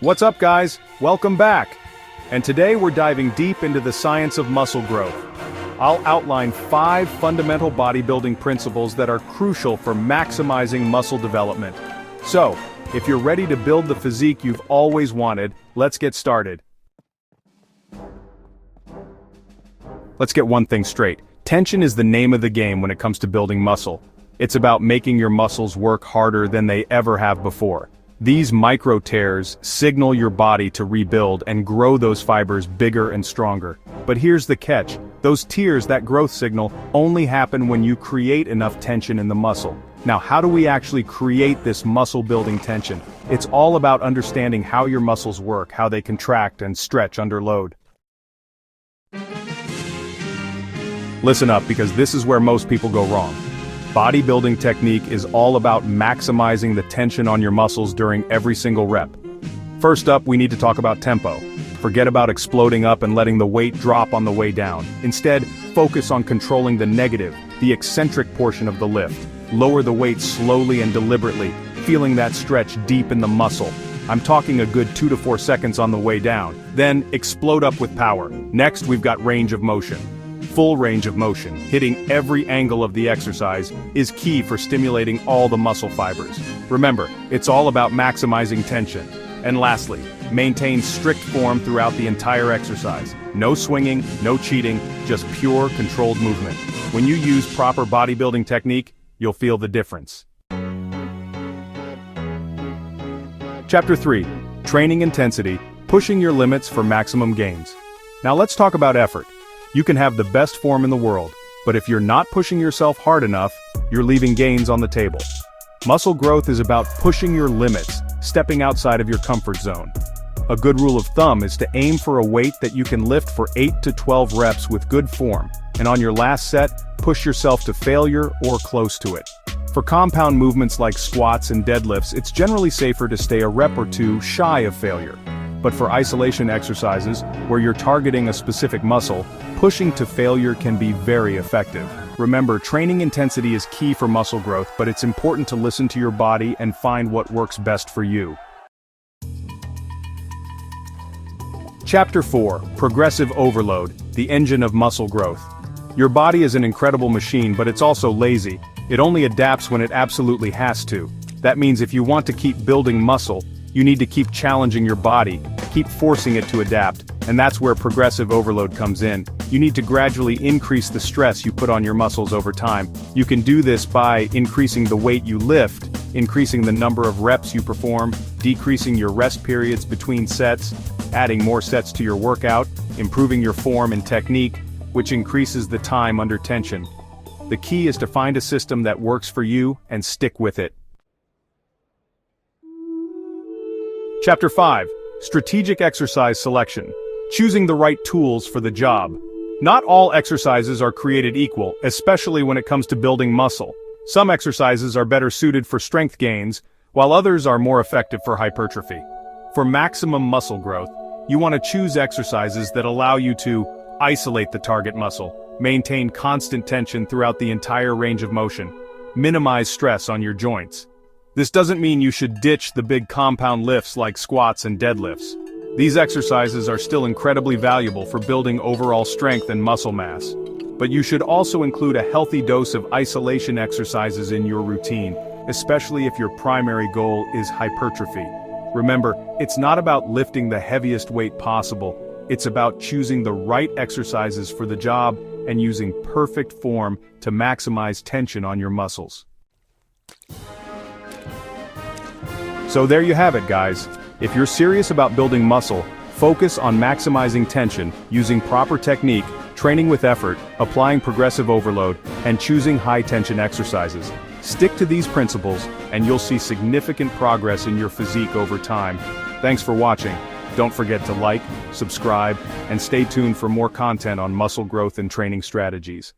What's up, guys? Welcome back! And today we're diving deep into the science of muscle growth. I'll outline 5 fundamental bodybuilding principles that are crucial for maximizing muscle development. So, if you're ready to build the physique you've always wanted, let's get started. Let's get one thing straight. Tension is the name of the game when it comes to building muscle. It's about making your muscles work harder than they ever have before. These micro tears signal your body to rebuild and grow those fibers bigger and stronger. But here's the catch. Those tears, that growth signal, only happen when you create enough tension in the muscle. Now, how do we actually create this muscle-building tension? It's all about understanding how your muscles work, how they contract and stretch under load. Listen up, because this is where most people go wrong. Bodybuilding technique is all about maximizing the tension on your muscles during every single rep. First up, we need to talk about tempo. Forget about exploding up and letting the weight drop on the way down. Instead, focus on controlling the negative, the eccentric portion of the lift. Lower the weight slowly and deliberately, feeling that stretch deep in the muscle. I'm talking a good 2 to 4 seconds on the way down. Then, explode up with power. Next, we've got range of motion. Full range of motion, hitting every angle of the exercise, is key for stimulating all the muscle fibers. Remember, it's all about maximizing tension. And lastly, maintain strict form throughout the entire exercise. No swinging, no cheating, just pure controlled movement. When you use proper bodybuilding technique, you'll feel the difference. Chapter 3. Training intensity, pushing your limits for maximum gains. Now let's talk about effort. You can have the best form in the world, but if you're not pushing yourself hard enough, you're leaving gains on the table. Muscle growth is about pushing your limits, stepping outside of your comfort zone. A good rule of thumb is to aim for a weight that you can lift for 8 to 12 reps with good form, and on your last set, push yourself to failure or close to it. For compound movements like squats and deadlifts, it's generally safer to stay a rep or two shy of failure. But for isolation exercises, where you're targeting a specific muscle, pushing to failure can be very effective. Remember, training intensity is key for muscle growth, but it's important to listen to your body and find what works best for you. Chapter 4. Progressive overload, the engine of muscle growth. Your body is an incredible machine, but it's also lazy. It only adapts when it absolutely has to. That means if you want to keep building muscle, you need to keep challenging your body, keep forcing it to adapt, and that's where progressive overload comes in. You need to gradually increase the stress you put on your muscles over time. You can do this by increasing the weight you lift, increasing the number of reps you perform, decreasing your rest periods between sets, adding more sets to your workout, improving your form and technique, which increases the time under tension. The key is to find a system that works for you and stick with it. Chapter 5. Strategic exercise selection. Choosing the right tools for the job. Not all exercises are created equal, especially when it comes to building muscle. Some exercises are better suited for strength gains, while others are more effective for hypertrophy. For maximum muscle growth, you want to choose exercises that allow you to isolate the target muscle, maintain constant tension throughout the entire range of motion, minimize stress on your joints. This doesn't mean you should ditch the big compound lifts like squats and deadlifts. These exercises are still incredibly valuable for building overall strength and muscle mass. But you should also include a healthy dose of isolation exercises in your routine, especially if your primary goal is hypertrophy. Remember, it's not about lifting the heaviest weight possible. It's about choosing the right exercises for the job and using perfect form to maximize tension on your muscles. So there you have it, guys. If you're serious about building muscle, focus on maximizing tension, using proper technique, training with effort, applying progressive overload, and choosing high-tension exercises. Stick to these principles, and you'll see significant progress in your physique over time. Thanks for watching. Don't forget to like, subscribe, and stay tuned for more content on muscle growth and training strategies.